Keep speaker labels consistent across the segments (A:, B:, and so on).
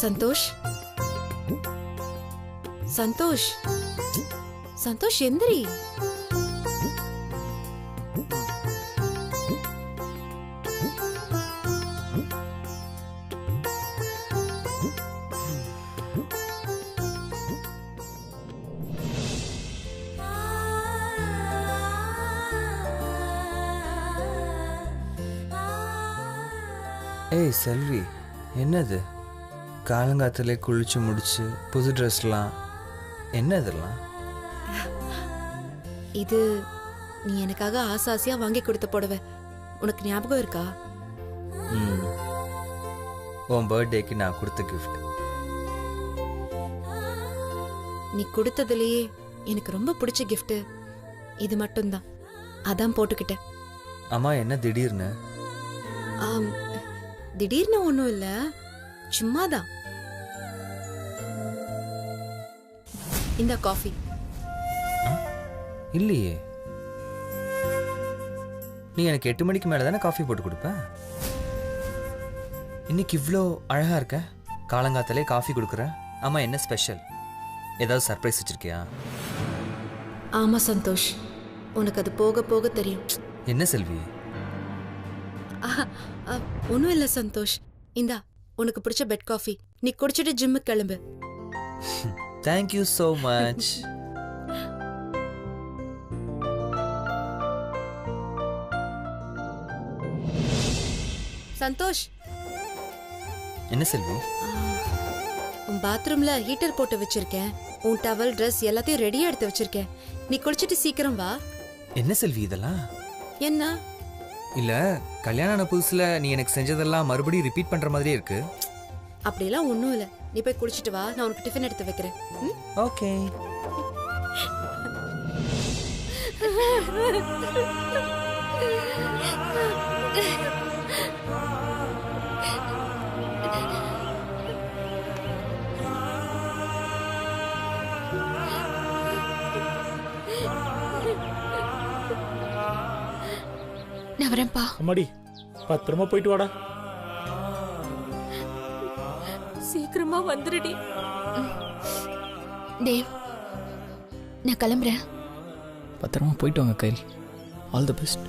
A: சந்தோஷ் சந்தோஷ் சந்தோஷ் எந்திரி.
B: ஏய் செல்வி, என்னது காலங்காத்திலே குளிச்சு முடிச்சு புது ட்ரெஸ்லாம் என்ன இதெல்லாம்?
A: இது நீ எனக்காக ஆசாசியா வாங்கி கொடுத்த புடவை. உனக்கு ஞாபகம் இருக்கா?
B: உன் பர்த்டேக்கு நான் கொடுத்த கிஃப்ட்.
A: நீ கொடுத்ததுலயே எனக்கு ரொம்ப பிடிச்ச கிஃப்ட் இது மட்டும்தான். அதான் போட்டுக்கிட்டேன்.
B: அம்மா என்ன திடீர்னு?
A: திடீர்னு ஒண்ணும் இல்ல, சும்மாதான். இந்த காஃபி.
B: இல்லையே, நீ எனக்கு 8 மணிக்கு மேல தானே காஃபி போட்டு கொடுப்ப. இன்னைக்கு இவ்வளோ அழகா இருக்க, காலங்காத்தாலே காஃபி கொடுக்குற. அம்மா என்ன ஸ்பெஷல்? ஏதாவது சர்ப்ரைஸ் வச்சிருக்கியா?
A: ஆமா சந்தோஷ், உனக்கு அது போக போக தெரியும்.
B: என்ன செல்வி?
A: ஒன்றும் இல்லை சந்தோஷ், இந்தா உனக்கு பிடிச்ச பெட் காஃபி. நீ குடிச்சிட்டு ஜிம்முக்கு கிளம்பு.
B: Thank you so much.
A: சந்தோஷ்.
B: என்ன செல்வி?
A: உன் பாத்ரூம்ல ஹீட்டர் போட்டு வச்சிருக்கேன். உன் டவல் ட்ரெஸ் எல்லாத்தையும் ரெடியா எடுத்து வச்சிருக்கேன். நீ குளிச்சிட்டு சீக்கிரம் வா.
B: என்ன செல்வி இதெல்லாம்?
A: என்ன
B: இல்ல, கல்யாணம் ஆன புதுசுல நீ எனக்கு செஞ்சதெல்லாம் மறுபடியும் ரிப்பீட் பண்ற மாதிரியே இருக்கு.
A: அப்படியெல்லாம் ஒன்றும் இல்லை. நீ போய் குளிச்சிட்டு வா, நான் உனக்கு டிஃபன் எடுத்து வைக்கிறேன்.
B: ஓகே.
C: நான் வரேன்ப்பா.
D: அம்மாடி, பத்திரமா போயிட்டு வாடா.
C: சீக்கிரமா வந்துடுடி. தேவ், நான் கிளம்புறேன்.
E: பத்திரமா போயிட்டு வாங்க கையில். All the best.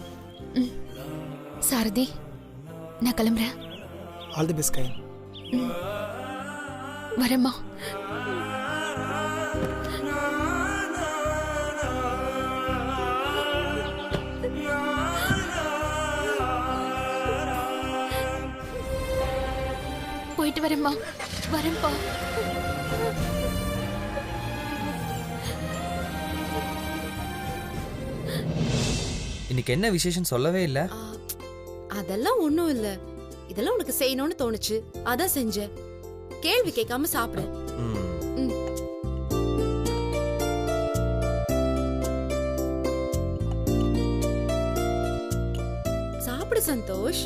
C: சாரதி, நான் கிளம்புறேன்.
E: ஆல் தி பெஸ்ட் கையில்.
C: வரேம்மா. போயிட்டு வரேம்மா. வரேன்ப்பா.
B: இன்னைக்கு என்ன விசேஷம் சொல்லவே இல்ல?
A: அதெல்லாம் ஒண்ணும் இல்ல. இதெல்லாம் உனக்கு செய்யணும்னு தோணுச்சு, அதான் செஞ்ச. கேள்வி கேட்காம சாப்பிடு. சாப்பிடு சந்தோஷ்.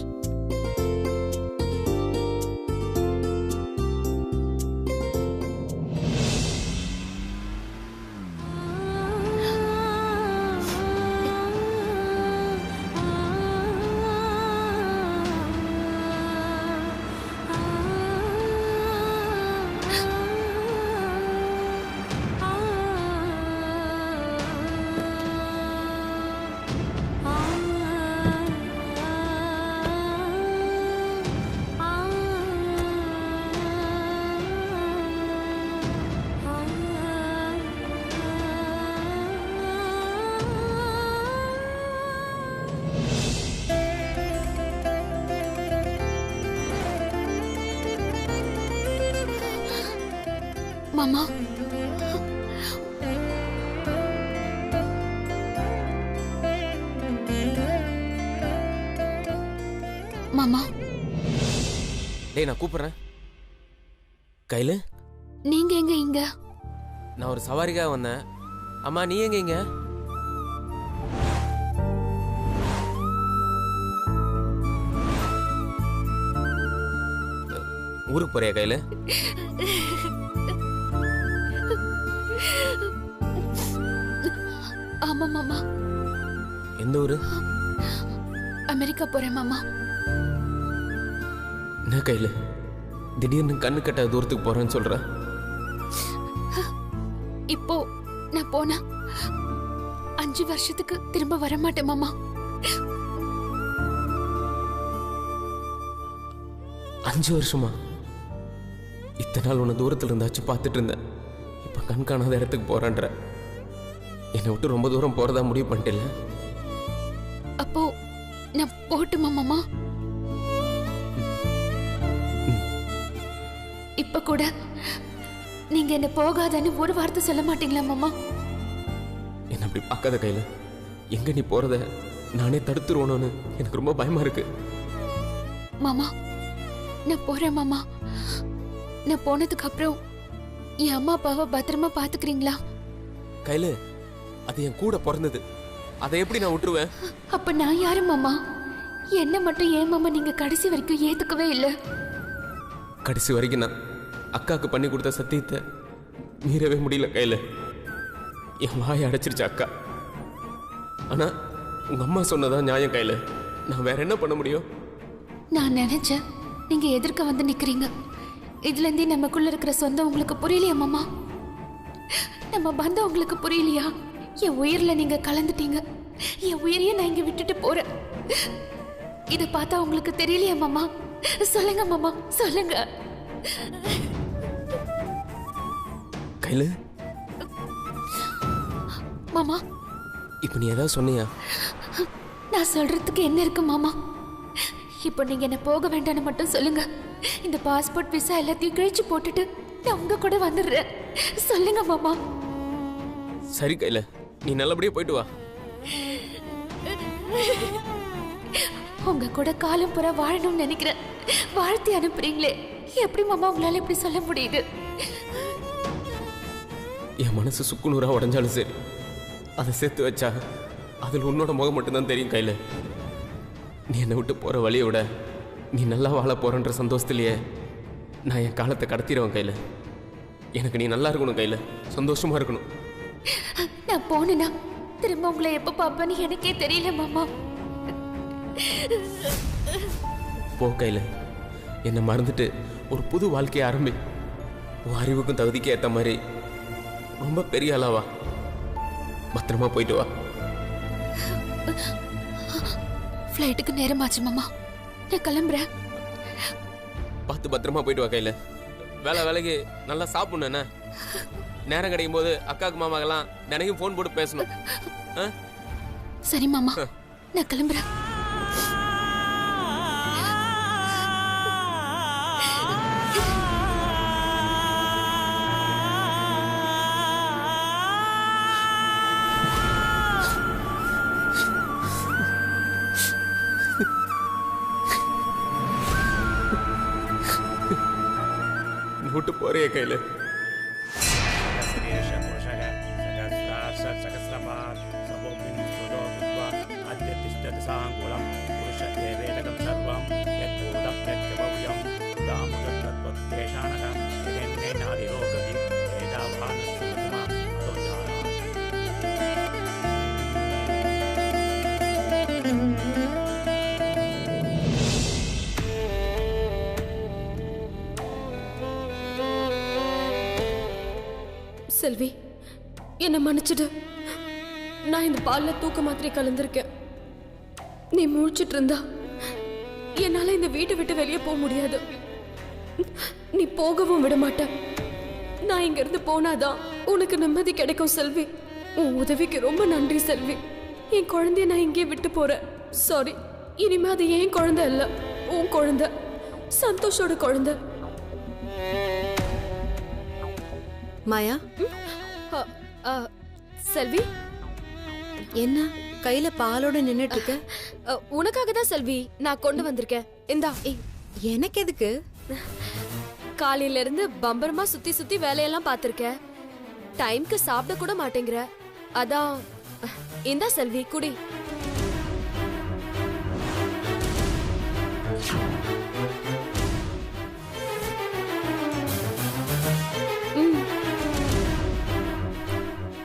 C: மாமா, மாமா.
F: டேய், நான் கூப்பிடுறேன். கையில
C: நீங்க எங்க இங்க?
F: நான் ஒரு சவாரிக்காக வந்தேன். அம்மா, நீ எங்க இங்க? ஊருக்கு போறியா கையில?
C: ஆமா மாமா.
F: எந்த ஊரு?
C: அமெரிக்கா போறேன் மாமா.
F: என்ன கையில திடீர்னு கண்ணு கட்ட தூரத்துக்கு போறேன்னு சொல்ற?
C: இப்போ நான் போனா 5 வருஷத்துக்கு திரும்ப வர மாட்டேன் மாமா.
F: 5 வருஷமா? இத்தனை நாள் உன்னை தூரத்துல இருந்தாச்சும் பார்த்துட்டு இருந்தேன். இப்ப கண் காணாத இடத்துக்கு போறேன்ற. என்னை விட்டு ரொம்ப தூரம் போறதா முடிவு பண்ணிட்டேல?
C: அப்போ நான் போட்டுமா மாமா? இப்ப கூட நீங்க என்ன போகாதன்னு ஒரு வார்த்தை சொல்ல மாட்டீங்களா மாமா?
F: என்ன அப்படி பார்க்காத கையில. எங்க நீ போறத நானே தடுத்துருவோன்னு எனக்கு ரொம்ப பயமா இருக்கு.
C: மாமா நான் போறேன் மாமா. நான் போனதுக்கு அப்புறம் என் அம்மா அப்பாவை பத்திரமா பாத்துக்கிறீங்களா?
F: கையில அது என் கூட பிறந்தது. அதை எப்படி நான் விட்டுருவேன்?
C: அப்ப நான் யாரு மாமா? என்ன மட்டும் ஏன் மாமா நீங்க கடைசி வரைக்கும் ஏத்துக்கவே இல்லை?
F: கடைசி வரைக்கும் நான் அக்காவுக்கு பண்ணி கொடுத்த சத்தியத்தை மீறவே முடியல கையில. என் வாயை அடைச்சிருச்சு அக்கா. ஆனா உங்க அம்மா சொன்னதான் நியாயம் கையில. நான் வேற என்ன பண்ண முடியும்?
C: நான் நினைச்சேன் நீங்க எதிர்க்க வந்து நிக்கிறீங்க. இதுல இருந்தே நமக்குள்ள இருக்கிற சொந்தம் உங்களுக்கு புரியலையா மாமா? நம்ம பந்தம் உங்களுக்கு புரியலையா? என் உயிர்ல நீங்க கலந்துட்டீங்க. என் உயிரையே நான் இங்க விட்டுட்டு போறேன். இத பார்த்தா உங்களுக்கு தெரியலையா மாமா? சொல்லுங்க மாமா, சொல்லுங்க.
F: கையில
C: மாமா
F: இப்ப நீ ஏதாவது சொன்னியா?
C: நான் சொல்றதுக்கு என்ன இருக்கு மாமா? இப்போ நீங்க என்ன போக வேண்டாம்னு மட்டும் சொல்லுங்க. இந்த பாஸ்போர்ட் விசா எல்லாத்தையும் கிழிச்சு போட்டுட்டு நான் உங்க கூட வந்துடுறேன். சொல்லுங்க மாமா.
F: சரி கையில, நீ நல்லபடியா போயிட்டு வா.
C: உங்க கூட காலம் புற வாழணும்னு நினைக்கிறேன். வாழ்த்தி அனுப்புறீங்களே, எப்படி மாமா உங்களால இப்படி சொல்ல முடியுது?
F: என் மனசு சுக்குநூறா உடஞ்சாலும் சரி, அதை சேர்த்து வச்சா அதில் உன்னோட முகம் மட்டும்தான் தெரியும் கையில. நீ என்னை விட்டு போற வழியை விட நீ நல்லா வாழ போறன்ற சந்தோஷத்திலேயே நான் என் காலத்தை கடத்திடுவேன் கையில. எனக்கு நீ நல்லா இருக்கணும் கையில, சந்தோஷமா இருக்கணும்.
C: நான் போனேன்னா திரும்ப உங்களை எப்ப பாப்பேன்னு எனக்கே தெரியல மாமா.
F: போ கையில, என்னை மறந்துட்டு ஒரு புது வாழ்க்கையை ஆரம்பி. உன் அறிவுக்கும் தகுதிக்கு ஏற்ற மாதிரி ரொம்ப பெரிய ஆளாவா. பத்திரமா போயிட்டு வா.
C: ஃப்ளைட்டுக்கு நேரமாச்சு மாமா, நான் கிளம்புறேன்.
F: பார்த்து பத்திரமா போயிட்டு வா கையில. வேலைக்கு நல்லா சாப்பிடணும். என்ன நேரம் கிடைக்கும் போது அக்காவுக்கு மாமாக்கெல்லாம் தினைக்கும் ஃபோன் போட்டு பேசணும்.
C: சரி மாமா, நான் கிளம்புறேன்.
F: விட்டு போறிய கையில.
G: செல்வி, என்ன மன்னிச்சிடு. நான் இந்த பால்ல தூக்க மாத்திரை கலந்திருக்கேன். நீ முழிச்சிட்டு இருந்தா என்னால இந்த வீட்டை விட்டு வெளியே போக முடியாது. நீ போகவும் விட மாட்ட. நான் இங்க இருந்து போனாதான் உனக்கு நிம்மதி கிடைக்கும் செல்வி. உன் உதவிக்கு ரொம்ப நன்றி செல்வி. என் குழந்தைய நான் இங்கே விட்டு போறேன். சாரி. இனிமே அது என் குழந்தை இல்ல, உன் குழந்தை, சந்தோஷோட குழந்தை.
A: மாயா,
G: செல்வி,
A: என்ன கையில பாலோட நின்னுட்டு இருக்க?
G: உனக்காக தான் செல்வி நான் கொண்டு வந்திருக்கேன். இந்தா.
A: எனக்கு எதுக்கு?
G: காலையில இருந்து பம்பரமா சுத்தி சுத்தி வேலையெல்லாம் பார்த்திருக்க. டைம்க்கு சாப்பிட கூட மாட்டேங்கிற. அதான் இந்தா செல்வி, குடி.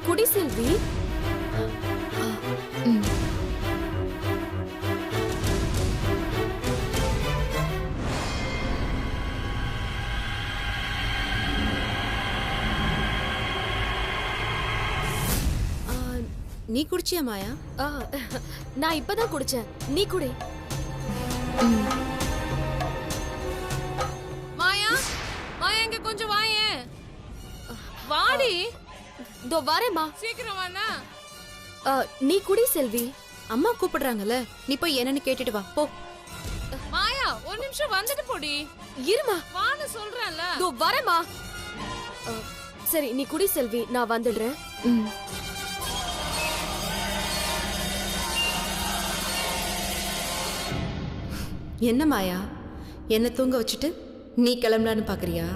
G: குடி செல்வி.
A: நீ குடிச்சியா மாயா?
G: ஆ, நான் இப்பதான் குடிச்சேன். நீ குடி.
H: மாயா, மாயா இங்க கொஞ்சம் வாயேன். வாடி.
G: தோ வரேம்மா.
H: சீக்கிரம் வாண்ணா.
G: நீ குடி செல்வி.
A: அம்மா கூப்பிடுறாங்கல்ல, நீ போய் என்னன்னு கேட்டுட்டு வா போ.
H: மாயா ஒரு நிமிஷம் வந்துட்டு போடி.
G: இருமா.
H: வான்னு சொல்றேன்ல.
G: தோ வரேம்மா. சரி நீ குடி செல்வி, நான் வந்துடுறேன்.
A: என்ன மாயா, என்ன தூங்க வச்சுட்டு நீ கிளம்பலான்னு பாக்குறியா?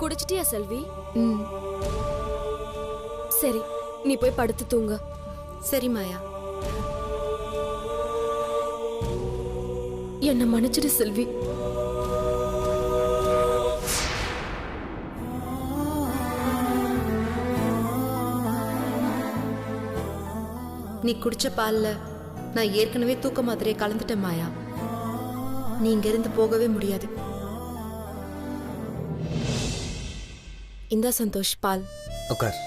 G: குடிச்சிட்டியா செல்வி?
A: ம்,
G: சரி நீ போய் படுத்து தூங்க.
A: சரி மாயா.
G: என்ன மன்னிச்சிடு செல்வி.
A: நீ குடிச்ச பால்ல நான் ஏற்கனவே தூக்க மாத்திரையை கலந்துட்டேன் மாயா. நீ இங்க இருந்து போகவே முடியாது. இந்தா சந்தோஷ் பால்.
B: உட்கார்.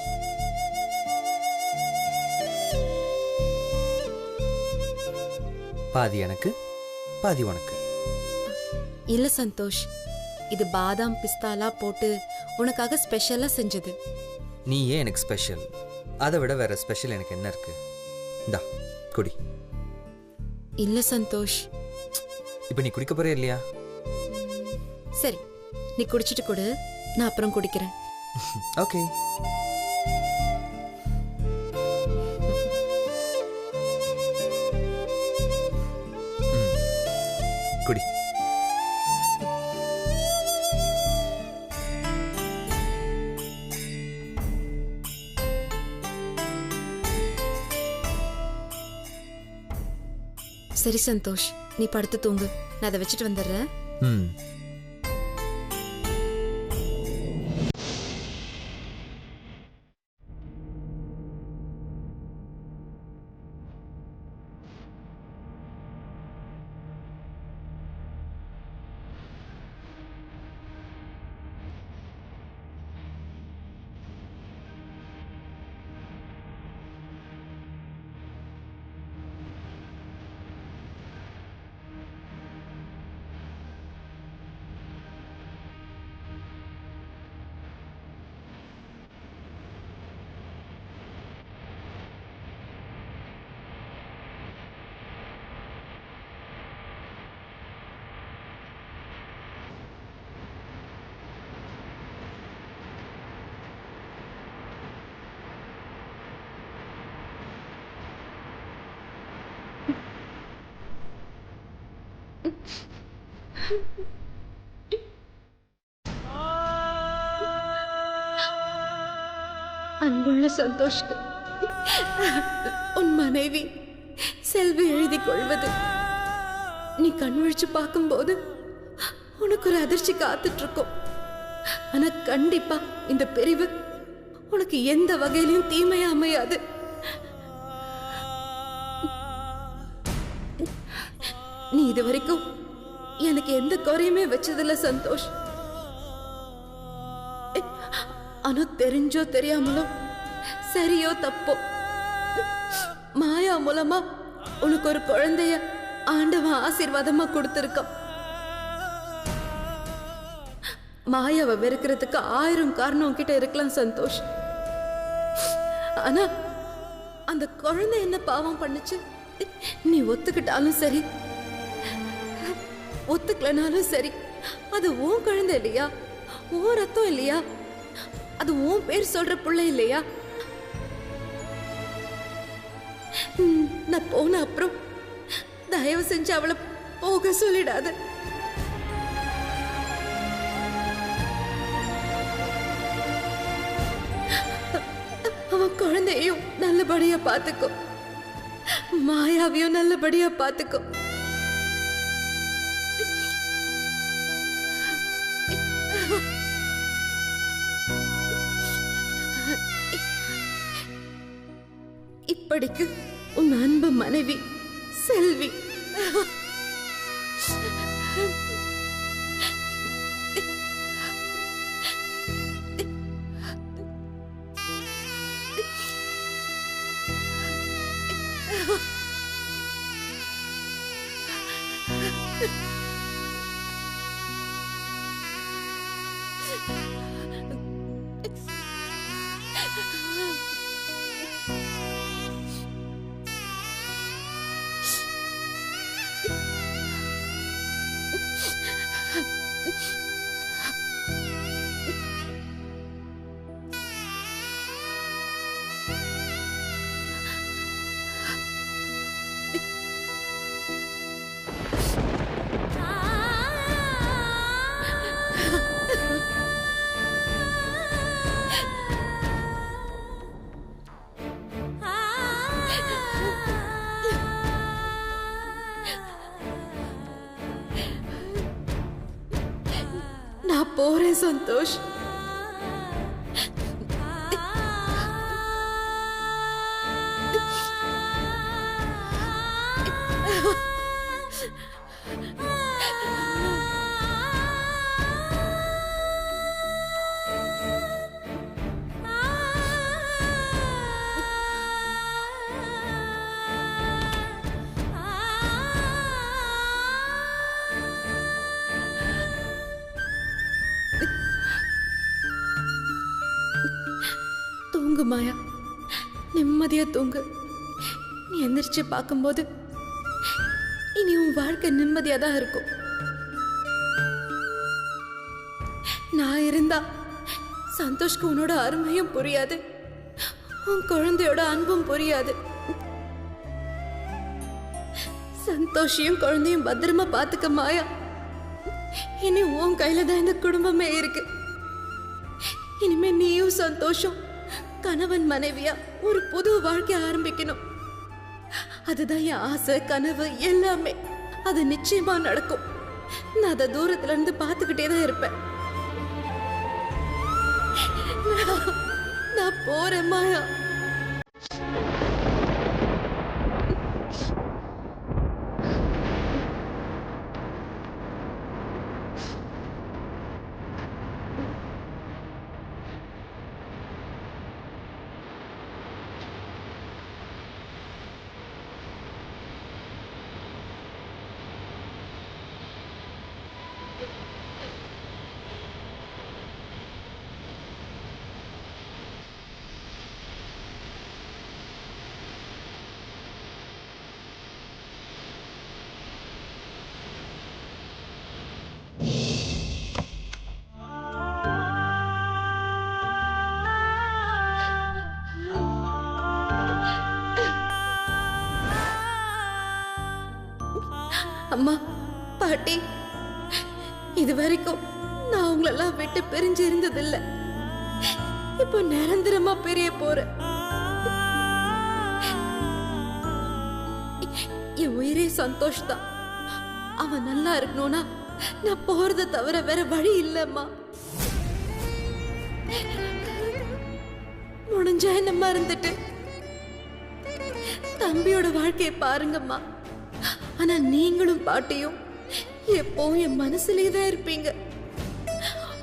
B: பாதி எனக்கு, பாதி உனக்கு.
A: இல்ல சந்தோஷ், இது பாதாம் பிஸ்தாலா போட்டு உனக்காக ஸ்பெஷலா செஞ்சது.
B: நீ ஏன் எனக்கு ஸ்பெஷல்? அதை விட வேற ஸ்பெஷல் எனக்கு என்ன இருக்கு? இந்தா குடி.
A: இல்ல சந்தோஷ்.
B: இப்போ நீ குடிக்க போறே இல்லையா?
A: சரி நீ குடிச்சிட்டு கொடு, நான் அப்புறம் குடிக்கிறேன்.
B: ஓகே. குடி.
A: சரி சந்தோஷ், நீ படுத்து தூங்கு, நான் அதை வச்சுட்டு வந்துடுறேன்.
B: ம்.
A: அன்புள்ள சந்தோஷ், உன் மனைவி செல்வி எழுதி கொள்வது நீ கண் விழிச்சு பார்க்கும்போது உனக்கு ஒரு அதிர்ச்சி காத்துட்டு இருக்கும். ஆனா கண்டிப்பா இந்த பிரிவு உனக்கு எந்த வகையிலும் தீமையா அமையாது. நீ இது வரைக்கும் எனக்கு எந்த குறையுமே வச்சதில்ல சந்தோஷ். ஆனா தெரிஞ்சோ தெரியாமலோ, சரியோ தப்போ, மாயா மூலமா உனக்கு ஒரு குழந்தைய ஆண்டவன் ஆசீர்வாதமா கொடுத்திருக்கான். மாயாவை வெறுக்கிறதுக்கு 1000 காரணம் கிட்ட இருக்கலாம் சந்தோஷ். ஆனா அந்த குழந்தை என்ன பாவம் பண்ணுச்சு? நீ ஒத்துக்கிட்டாலும் சரி, ஒத்துக்கலனாலும் சரி, அது உன் குழந்தை இல்லையா? உன் ரத்தம் இல்லையா? அது உன் பேர் சொல்ற பிள்ளை இல்லையா? நான் போன அப்புறம் தயவு செஞ்சு அவளை போக சொல்லிடாத. அவன் குழந்தையும் நல்லபடியா பாத்துக்கோ, மாயாவையும் நல்லபடியா பாத்துக்கோ. இப்படிக்கு உன் அன்பு மனைவி செல்வி. நான் போறேன் சந்தோஷ். தூங்கு மாயா, நிம்மதியா தூங்கு. நீ எந்திரிச்சு பார்க்கும்போது இனி உன் வாழ்க்கை நிம்மதியா தான் இருக்கும். நான் இருந்தா சந்தோஷ்க்கு உன்னோட அருமையும் புரியாது, உன் குழந்தையோட அன்பும் புரியாது. சந்தோஷையும் குழந்தையும் பத்திரமா பாத்துக்க மாயா. இனி உன் கையில தான் இந்த குடும்பமே இருக்கு. இனிமே நீயும் சந்தோஷம் கணவன் மனைவியா ஒரு புது வாழ்க்கை ஆரம்பிக்கணும். அதுதான் என் ஆசை, கனவு எல்லாமே. அது நிச்சயமா நடக்கும். நான் அதை தூரத்துல இருந்து பார்த்துக்கிட்டே தான் இருப்பேன். நான் போறேன் மாயா. அம்மா, பாட்டி, இது வரைக்கும் நான் உங்களெல்லாம் விட்டு பிரிஞ்சு இருந்ததில்லை. இப்போ நிரந்தரமா பிரிய போறேன். என் உயிரே சந்தோஷ் தான். அவன் நல்லா இருக்கணும்னா நான் போறதை தவிர வேற வழி இல்லம்மா. முடிஞ்சா என்ன மறந்துட்டு தம்பியோட வாழ்க்கையை பாருங்கம்மா. ஆனா நீங்களும் பாட்டியும் எப்பவும் என் மனசுலயே தான் இருப்பீங்க.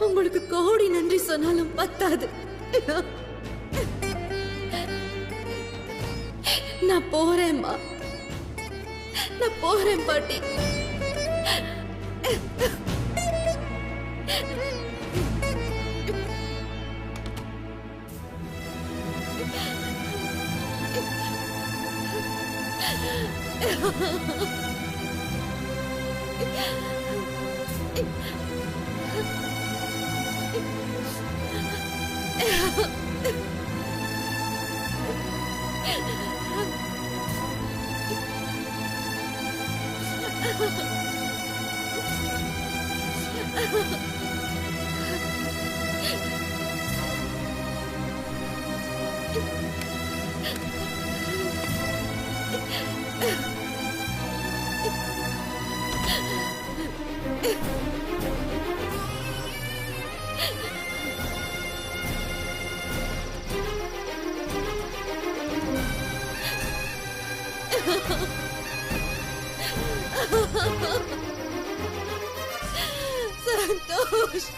A: உங்களுக்கு கோடி நன்றி சொன்னாலும் பத்தாது. நான் போறேன்மா, நான் போறேன் பாட்டி. சந்தோஷ்.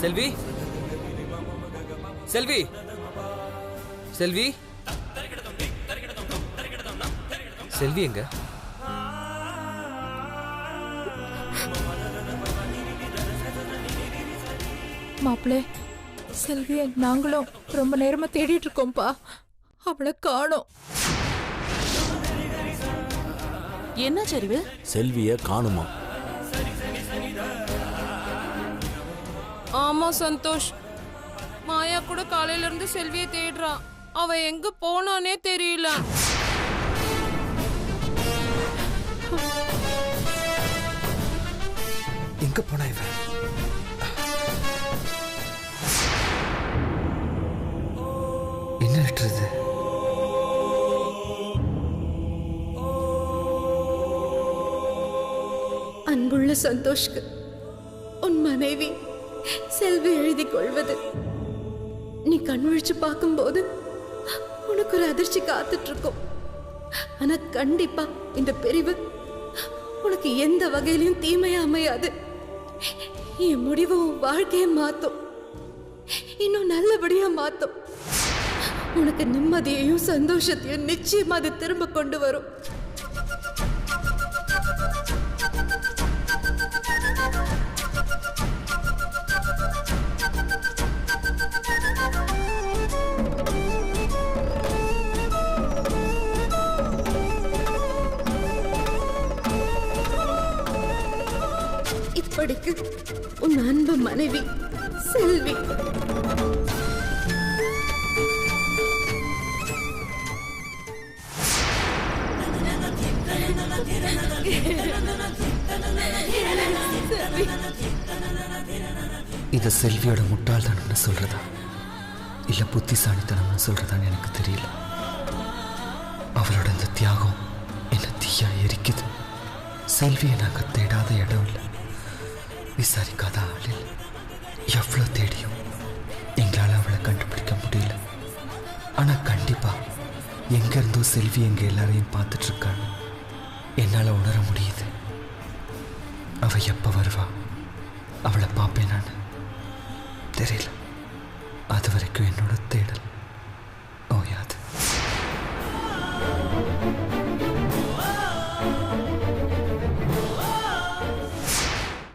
B: செல்வி செல்வி செல்வி செல்வி எங்க?
I: மாப்பிள்ளை, செல்வியை நாங்களும் ரொம்ப நேரமா தேடிட்டு இருக்கோம்ப்பா. அவளை காணோம்.
J: என்ன சரிவு?
K: செல்விய காணுமா?
H: ஆமா சந்தோஷ், மாயா கூட காலையில இருந்து செல்வியை தேடுறா. அவ எங்க போனானே தெரியல.
B: எங்க போனா இவ? என்ன லெட்டர்?
A: அன்புள்ள சந்தோஷ்க்கு உன் மனைவி செல்வி எழுதி கொள்வது. நீ கண்விழிச்சு பார்க்கும்போது உனக்கு ஒரு அதிர்ச்சி காத்துட்டு இருக்கும். ஆனா கண்டிப்பா இந்த பிரிவு உனக்கு எந்த வகையிலும் தீமையா அமையாது. என் முடிவு உன் வாழ்க்கையை மாத்தும், இன்னும் நல்லபடியா மாத்தும். உனக்கு நிம்மதியையும் சந்தோஷத்தையும் நிச்சயமா அது திரும்ப கொண்டு வரும். இப்படிக்கு உன் அன்பு மனைவி செல்வி.
L: இதை செல்வியோட முட்டாள்தனம்னு சொல்றதா இல்ல புத்திசாலித்தனம்னு சொல்றதான்னு எனக்கு தெரியல. அவளோட இந்த தியாகம் என்ன தீயா எரிக்குது. செல்வியை நாங்க தேடாத இடம் இல்லை, விசாரிக்காத ஆள் இல்லை. எவ்வளோ தேடியும் எங்களால் அவளை கண்டுபிடிக்க முடியல. ஆனா கண்டிப்பா எங்க இருந்தோ செல்வி எங்க எல்லாரையும் பார்த்துட்டு இருக்கான்னு என்னால உணர முடியுது. அவ எப்ப வருவா, அவளை பார்ப்பேன் நான் தெரியல. அது வரைக்கும் என்னோட தேடல்